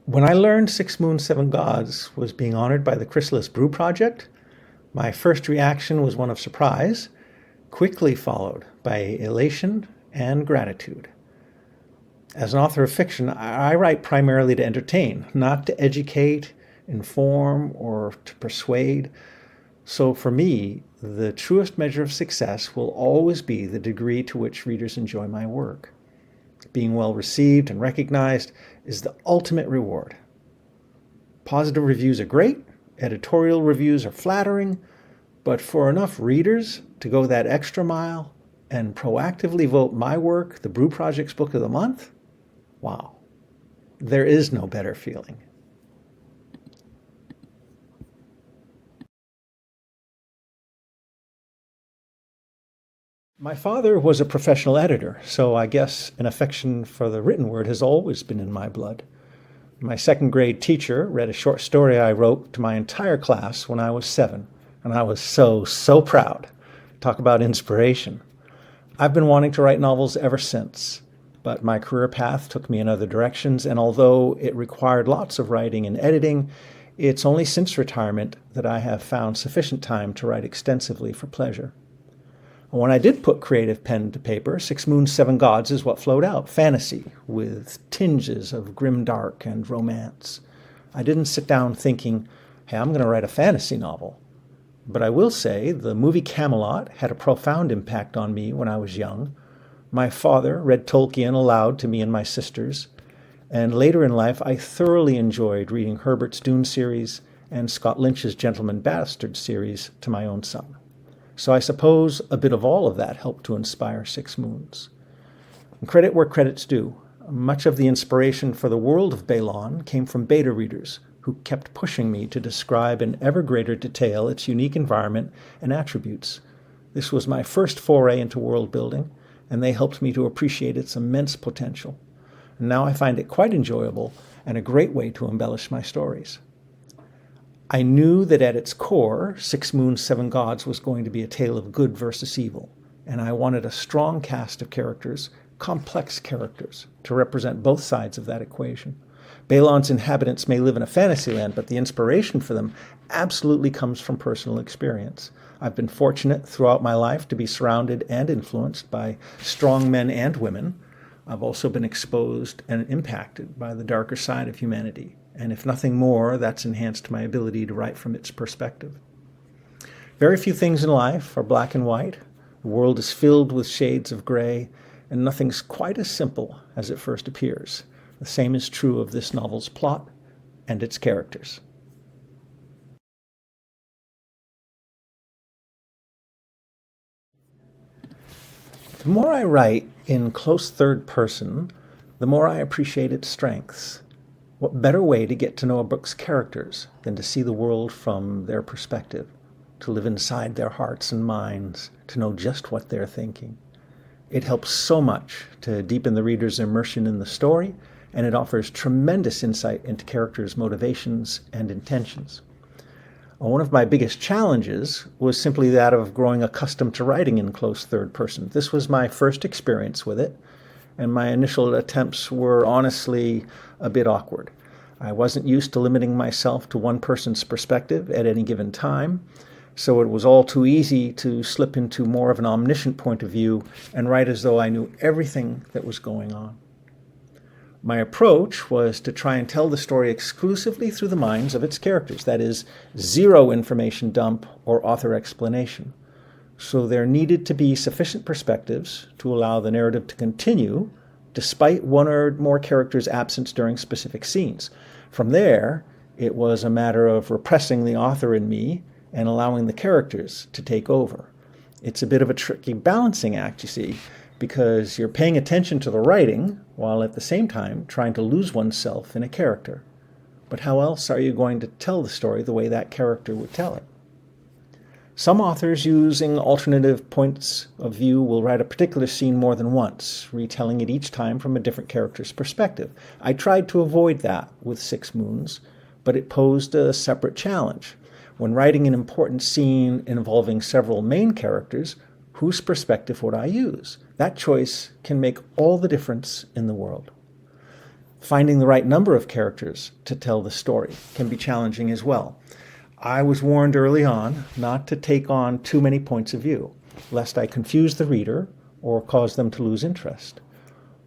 When I learned Six Moons, Seven Gods was being honored by the Chrysalis Brew Project, my first reaction was one of surprise, quickly followed by elation and gratitude. As an author of fiction, I write primarily to entertain, not to educate, inform, or to persuade. So for me, the truest measure of success will always be the degree to which readers enjoy my work. Being well received and recognized is the ultimate reward. Positive reviews are great, editorial reviews are flattering, but for enough readers to go that extra mile and proactively vote my work the Brew Project's Book of the Month, wow, there is no better feeling. My father was a professional editor, so I guess an affection for the written word has always been in my blood. My second grade teacher read a short story I wrote to my entire class when I was 7, and I was so proud. Talk about inspiration. I've been wanting to write novels ever since, but my career path took me in other directions, and although it required lots of writing and editing, it's only since retirement that I have found sufficient time to write extensively for pleasure. When I did put creative pen to paper, Six Moons, Seven Gods is what flowed out, fantasy, with tinges of grim dark and romance. I didn't sit down thinking, hey, I'm going to write a fantasy novel. But I will say the movie Camelot had a profound impact on me when I was young. My father read Tolkien aloud to me and my sisters, and later in life I thoroughly enjoyed reading Herbert's Dune series and Scott Lynch's Gentleman Bastard series to my own son. So I suppose a bit of all of that helped to inspire Six Moons. And credit where credit's due. Much of the inspiration for the world of Balon came from beta readers who kept pushing me to describe in ever greater detail its unique environment and attributes. This was my first foray into world building, and they helped me to appreciate its immense potential. And now I find it quite enjoyable and a great way to embellish my stories. I knew that at its core, Six Moons, Seven Gods was going to be a tale of good versus evil, and I wanted a strong cast of characters, complex characters, to represent both sides of that equation. Balon's inhabitants may live in a fantasy land, but the inspiration for them absolutely comes from personal experience. I've been fortunate throughout my life to be surrounded and influenced by strong men and women. I've also been exposed and impacted by the darker side of humanity. And if nothing more, that's enhanced my ability to write from its perspective. Very few things in life are black and white. The world is filled with shades of gray, and nothing's quite as simple as it first appears. The same is true of this novel's plot and its characters. The more I write in close third person, the more I appreciate its strengths. What better way to get to know a book's characters than to see the world from their perspective, to live inside their hearts and minds, to know just what they're thinking. It helps so much to deepen the reader's immersion in the story, and it offers tremendous insight into characters' motivations and intentions. One of my biggest challenges was simply that of growing accustomed to writing in close third person. This was my first experience with it, and my initial attempts were honestly a bit awkward. I wasn't used to limiting myself to one person's perspective at any given time, so it was all too easy to slip into more of an omniscient point of view and write as though I knew everything that was going on. My approach was to try and tell the story exclusively through the minds of its characters, that is, zero information dump or author explanation. So there needed to be sufficient perspectives to allow the narrative to continue, despite one or more characters' absence during specific scenes. From there, it was a matter of repressing the author in me and allowing the characters to take over. It's a bit of a tricky balancing act, you see, because you're paying attention to the writing while at the same time trying to lose oneself in a character. But how else are you going to tell the story the way that character would tell it? Some authors using alternative points of view will write a particular scene more than once, retelling it each time from a different character's perspective. I tried to avoid that with Six Moons, but it posed a separate challenge. When writing an important scene involving several main characters, whose perspective would I use? That choice can make all the difference in the world. Finding the right number of characters to tell the story can be challenging as well. I was warned early on not to take on too many points of view, lest I confuse the reader or cause them to lose interest.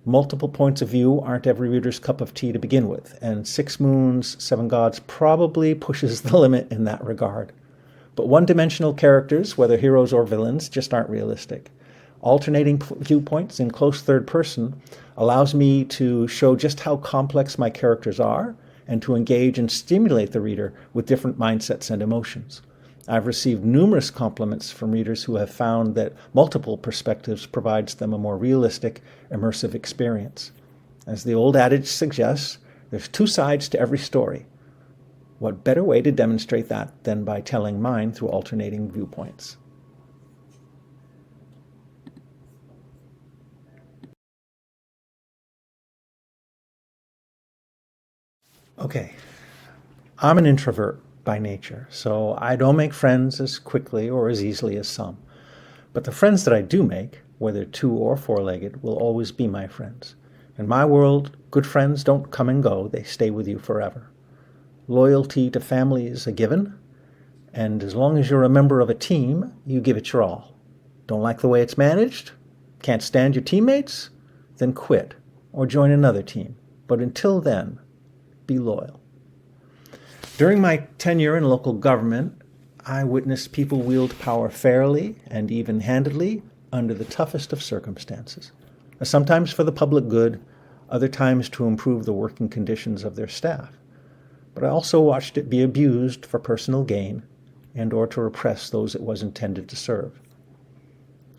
Multiple points of view aren't every reader's cup of tea to begin with, and Six Moons, Seven Gods probably pushes the limit in that regard. But one-dimensional characters, whether heroes or villains, just aren't realistic. Alternating viewpoints in close third person allows me to show just how complex my characters are and to engage and stimulate the reader with different mindsets and emotions. I've received numerous compliments from readers who have found that multiple perspectives provides them a more realistic, immersive experience. As the old adage suggests, there's two sides to every story. What better way to demonstrate that than by telling mine through alternating viewpoints? Okay, I'm an introvert by nature, so I don't make friends as quickly or as easily as some. But the friends that I do make, whether two or four-legged, will always be my friends. In my world, good friends don't come and go, they stay with you forever. Loyalty to family is a given, and as long as you're a member of a team, you give it your all. Don't like the way it's managed? Can't stand your teammates? Then quit or join another team. But until then, be loyal. During my tenure in local government, I witnessed people wield power fairly and even-handedly under the toughest of circumstances, sometimes for the public good, other times to improve the working conditions of their staff. But I also watched it be abused for personal gain and or to repress those it was intended to serve.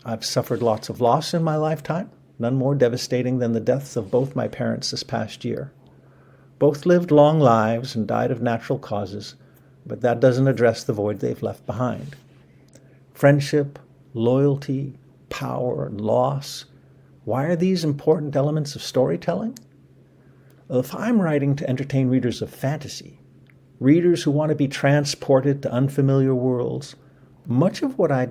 I've suffered lots of loss in my lifetime, none more devastating than the deaths of both my parents this past year. Both lived long lives and died of natural causes, but that doesn't address the void they've left behind. Friendship, loyalty, power, and loss. Why are these important elements of storytelling? Well, if I'm writing to entertain readers of fantasy, readers who want to be transported to unfamiliar worlds, much of what I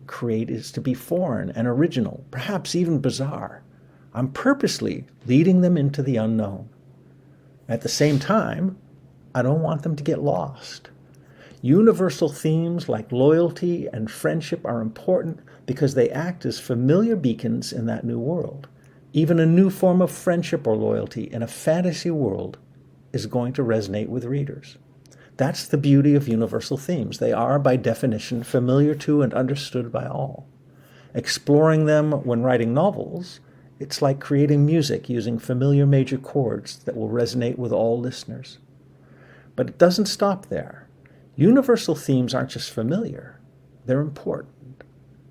create is to be foreign and original, perhaps even bizarre. I'm purposely leading them into the unknown. At the same time, I don't want them to get lost. Universal themes like loyalty and friendship are important because they act as familiar beacons in that new world. Even a new form of friendship or loyalty in a fantasy world is going to resonate with readers. That's the beauty of universal themes. They are, by definition, familiar to and understood by all. Exploring them when writing novels, it's like creating music using familiar major chords that will resonate with all listeners. But it doesn't stop there. Universal themes aren't just familiar, they're important.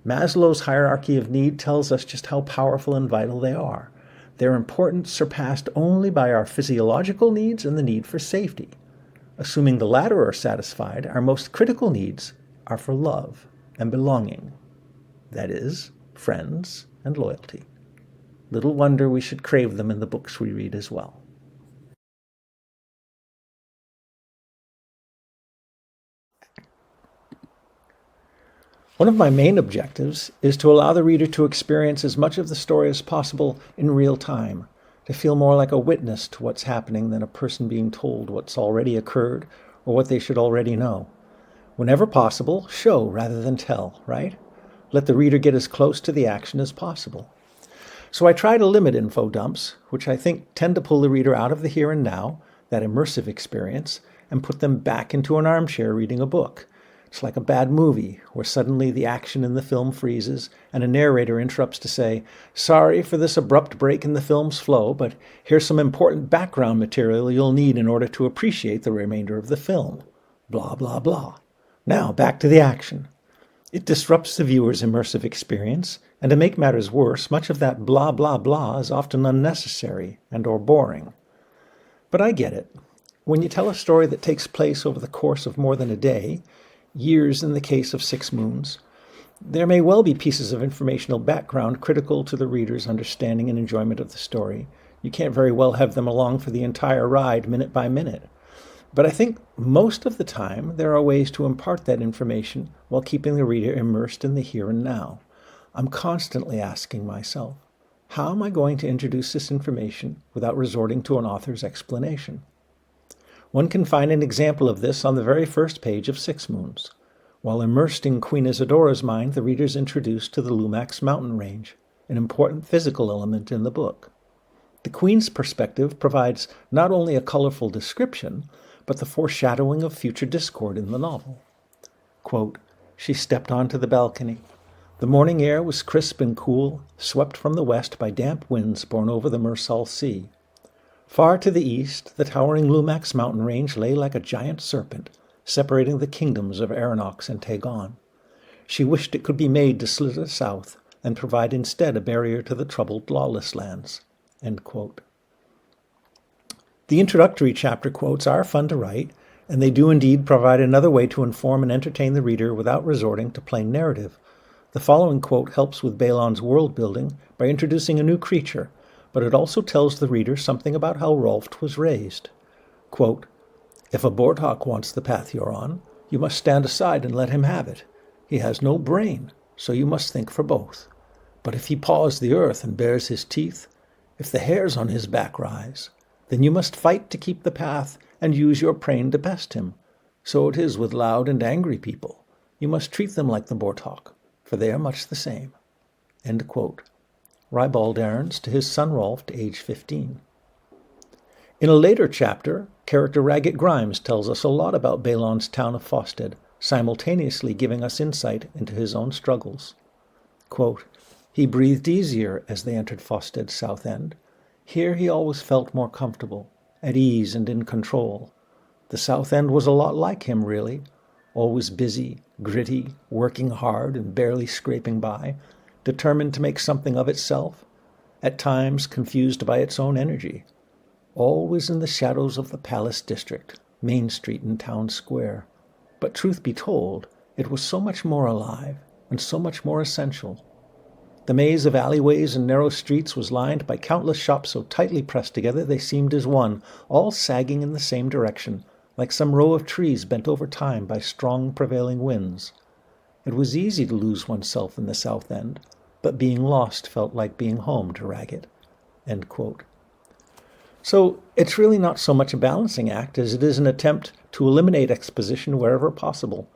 Maslow's hierarchy of need tells us just how powerful and vital they are. Their importance surpassed only by our physiological needs and the need for safety. Assuming the latter are satisfied, our most critical needs are for love and belonging. That is, friends and loyalty. Little wonder we should crave them in the books we read as well. One of my main objectives is to allow the reader to experience as much of the story as possible in real time, to feel more like a witness to what's happening than a person being told what's already occurred or what they should already know. Whenever possible, show rather than tell, right? Let the reader get as close to the action as possible. So I try to limit info dumps, which I think tend to pull the reader out of the here and now, that immersive experience, and put them back into an armchair reading a book. It's like a bad movie, where suddenly the action in the film freezes, and a narrator interrupts to say, "Sorry for this abrupt break in the film's flow, but here's some important background material you'll need in order to appreciate the remainder of the film." Blah, blah, blah. Now, back to the action. It disrupts the viewer's immersive experience, and to make matters worse, much of that blah, blah, blah is often unnecessary and or boring. But I get it. When you tell a story that takes place over the course of more than a day, years in the case of Six Moons, there may well be pieces of informational background critical to the reader's understanding and enjoyment of the story. You can't very well have them along for the entire ride, minute by minute. But I think most of the time there are ways to impart that information while keeping the reader immersed in the here and now. I'm constantly asking myself, How am I going to introduce this information without resorting to an author's explanation? One can find an example of this on the very first page of Six Moons. While immersed in Queen Isidora's mind, the reader is introduced to the Lumax mountain range, an important physical element in the book. The Queen's perspective provides not only a colorful description, but the foreshadowing of future discord in the novel. Quote, "She stepped onto the balcony. The morning air was crisp and cool, swept from the west by damp winds borne over the Mersal Sea. Far to the east, the towering Lumax mountain range lay like a giant serpent, separating the kingdoms of Aranox and Tagon. She wished it could be made to slither south and provide instead a barrier to the troubled, lawless lands." End quote. The introductory chapter quotes are fun to write, and they do indeed provide another way to inform and entertain the reader without resorting to plain narrative. The following quote helps with Balon's world building by introducing a new creature, but it also tells the reader something about how Rolf was raised. Quote, "If a Borthawk wants the path you're on, you must stand aside and let him have it. He has no brain, so you must think for both. But if he paws the earth and bares his teeth, if the hairs on his back rise, then you must fight to keep the path and use your brain to best him. So it is with loud and angry people. You must treat them like the Borthawk, for they are much the same." End quote. Ribald Aarons to his son Rolf, age 15. In a later chapter, character Raggett Grimes tells us a lot about Balon's town of Fosted, simultaneously giving us insight into his own struggles. Quote, "He breathed easier as they entered Fosted's south end. Here he always felt more comfortable, at ease and in control. The south end was a lot like him, really, always busy, gritty, working hard and barely scraping by, determined to make something of itself, at times confused by its own energy. Always in the shadows of the Palace District, Main Street and Town Square. But truth be told, it was so much more alive and so much more essential. The maze of alleyways and narrow streets was lined by countless shops so tightly pressed together they seemed as one, all sagging in the same direction, like some row of trees bent over time by strong prevailing winds. It was easy to lose oneself in the South End, but being lost felt like being home to Raggett." End quote. So it's really not so much a balancing act as it is an attempt to eliminate exposition wherever possible,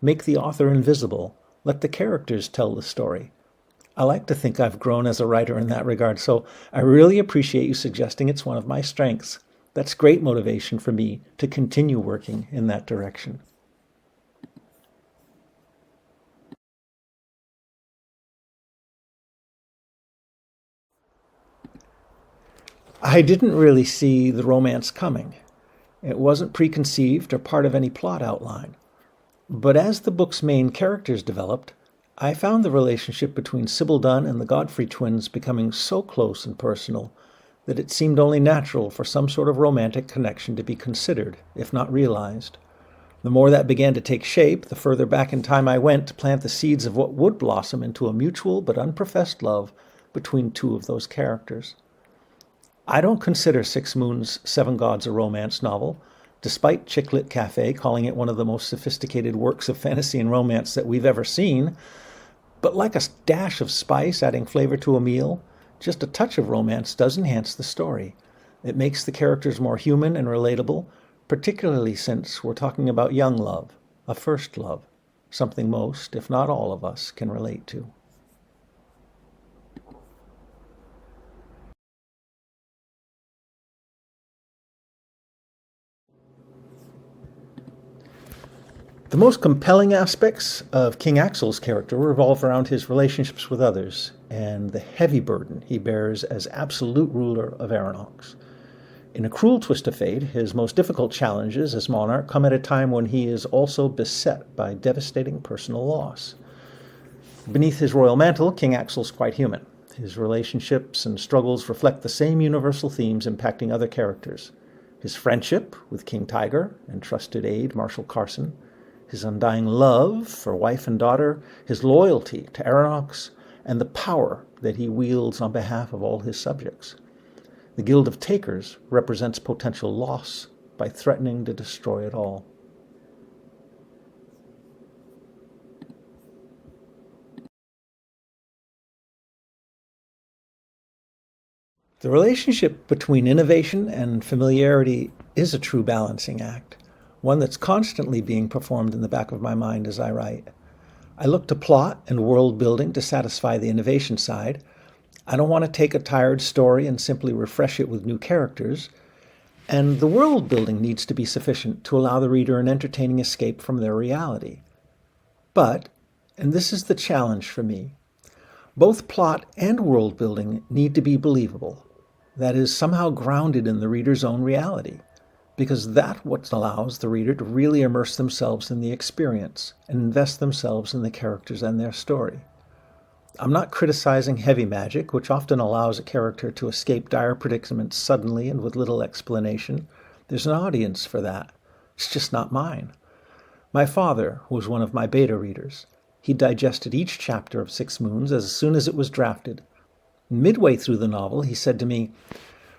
make the author invisible, let the characters tell the story. I like to think I've grown as a writer in that regard, so I really appreciate you suggesting it's one of my strengths. That's great motivation for me to continue working in that direction. I didn't really see the romance coming. It wasn't preconceived or part of any plot outline. But as the book's main characters developed, I found the relationship between Sybil Dunn and the Godfrey twins becoming so close and personal that it seemed only natural for some sort of romantic connection to be considered, if not realized. The more that began to take shape, the further back in time I went to plant the seeds of what would blossom into a mutual but unprofessed love between two of those characters. I don't consider Six Moons, Seven Gods a romance novel, despite Chick Lit Cafe calling it one of the most sophisticated works of fantasy and romance that we've ever seen. But like a dash of spice adding flavor to a meal, just a touch of romance does enhance the story. It makes the characters more human and relatable, particularly since we're talking about young love, a first love, something most, if not all of us, can relate to. The most compelling aspects of King Axel's character revolve around his relationships with others and the heavy burden he bears as absolute ruler of Aranox. In a cruel twist of fate, his most difficult challenges as monarch come at a time when he is also beset by devastating personal loss. Beneath his royal mantle, King Axel's quite human. His relationships and struggles reflect the same universal themes impacting other characters. His friendship with King Tiger and trusted aide Marshal Carson, his undying love for wife and daughter, his loyalty to Aranox, and the power that he wields on behalf of all his subjects. The Guild of Takers represents potential loss by threatening to destroy it all. The relationship between innovation and familiarity is a true balancing act, one that's constantly being performed in the back of my mind as I write. I look to plot and world building to satisfy the innovation side. I don't want to take a tired story and simply refresh it with new characters. And the world building needs to be sufficient to allow the reader an entertaining escape from their reality. But, and this is the challenge for me, both plot and world building need to be believable. That is, somehow grounded in the reader's own reality, because that's what allows the reader to really immerse themselves in the experience and invest themselves in the characters and their story. I'm not criticizing heavy magic, which often allows a character to escape dire predicaments suddenly and with little explanation. There's an audience for that. It's just not mine. My father was one of my beta readers. He digested each chapter of Six Moons as soon as it was drafted. Midway through the novel, he said to me,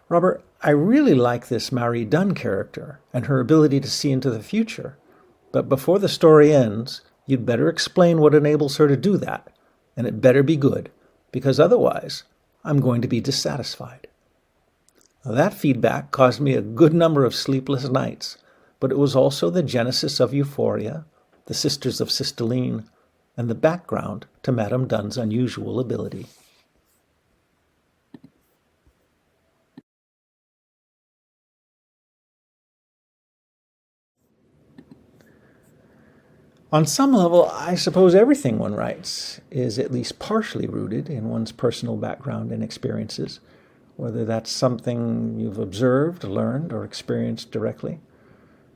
"Robert, I really like this Marie Dunn character and her ability to see into the future. But before the story ends, you'd better explain what enables her to do that. And it better be good, because otherwise I'm going to be dissatisfied." Now, that feedback caused me a good number of sleepless nights, but it was also the genesis of Euphoria, The Sisters of Sistoline, and the background to Madame Dunn's unusual ability. On some level, I suppose everything one writes is at least partially rooted in one's personal background and experiences, whether that's something you've observed, learned, or experienced directly.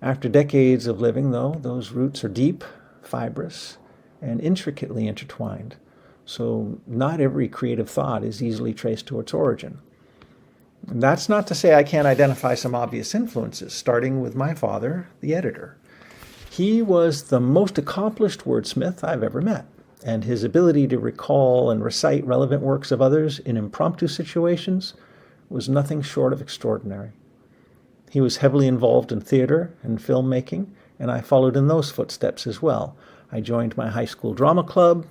After decades of living, though, those roots are deep, fibrous, and intricately intertwined, so not every creative thought is easily traced to its origin. And that's not to say I can't identify some obvious influences, starting with my father, the editor. He was the most accomplished wordsmith I've ever met, and his ability to recall and recite relevant works of others in impromptu situations was nothing short of extraordinary. He was heavily involved in theater and filmmaking, and I followed in those footsteps as well. I joined my high school drama club.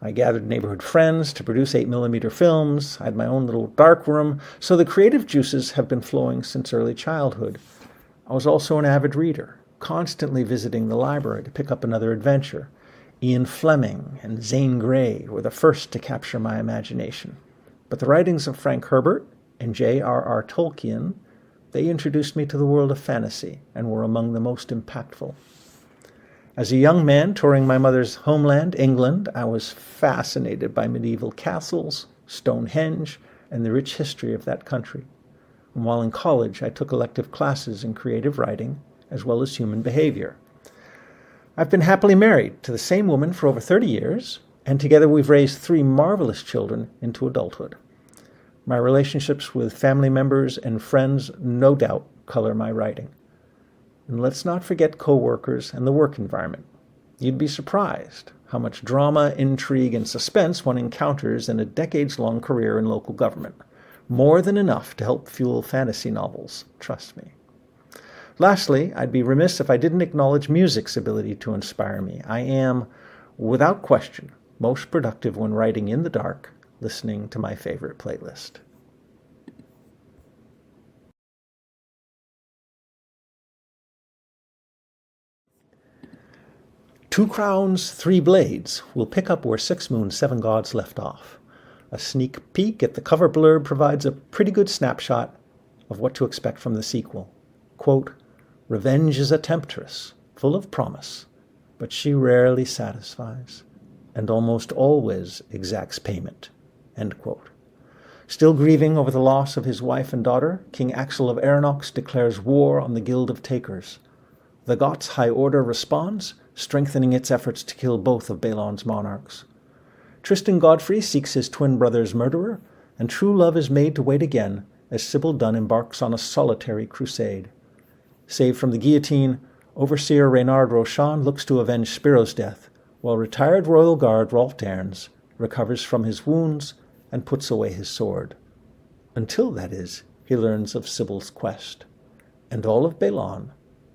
I gathered neighborhood friends to produce 8mm films. I had my own little dark room, so the creative juices have been flowing since early childhood. I was also an avid reader, constantly visiting the library to pick up another adventure. Ian Fleming and Zane Grey were the first to capture my imagination. But the writings of Frank Herbert and J.R.R. Tolkien, they introduced me to the world of fantasy and were among the most impactful. As a young man touring my mother's homeland, England, I was fascinated by medieval castles, Stonehenge, and the rich history of that country. And while in college, I took elective classes in creative writing as well as human behavior. I've been happily married to the same woman for over 30 years, and together we've raised 3 marvelous children into adulthood. My relationships with family members and friends no doubt color my writing. And let's not forget co-workers and the work environment. You'd be surprised how much drama, intrigue, and suspense one encounters in a decades-long career in local government. More than enough to help fuel fantasy novels, trust me. Lastly, I'd be remiss if I didn't acknowledge music's ability to inspire me. I am, without question, most productive when writing in the dark, listening to my favorite playlist. Two Crowns, Three Blades will pick up where Six Moons, Seven Gods left off. A sneak peek at the cover blurb provides a pretty good snapshot of what to expect from the sequel. Quote, "Revenge is a temptress, full of promise, but she rarely satisfies, and almost always exacts payment." End quote. Still grieving over the loss of his wife and daughter, King Axel of Aranox declares war on the Guild of Takers. The Goths' High Order responds, strengthening its efforts to kill both of Balon's monarchs. Tristan Godfrey seeks his twin brother's murderer, and true love is made to wait again as Sybil Dunn embarks on a solitary crusade. Saved from the guillotine, Overseer Reynard Rochon looks to avenge Spiro's death, while retired Royal Guard Rolf Dairns recovers from his wounds and puts away his sword. Until, that is, he learns of Sybil's quest, and all of Balon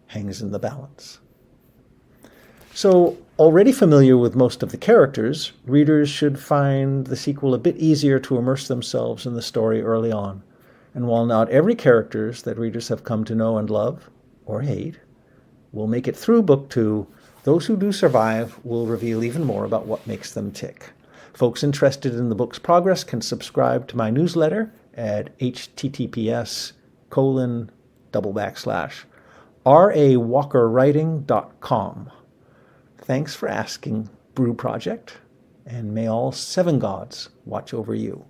hangs in the balance. So, already familiar with most of the characters, readers should find the sequel a bit easier to immerse themselves in the story early on. And while not every characters that readers have come to know and love, or hate, will make it through Book 2, those who do survive will reveal even more about what makes them tick. Folks interested in the book's progress can subscribe to my newsletter at https://rawalkerwriting.com. Thanks for asking, Brew Project, and may all seven gods watch over you.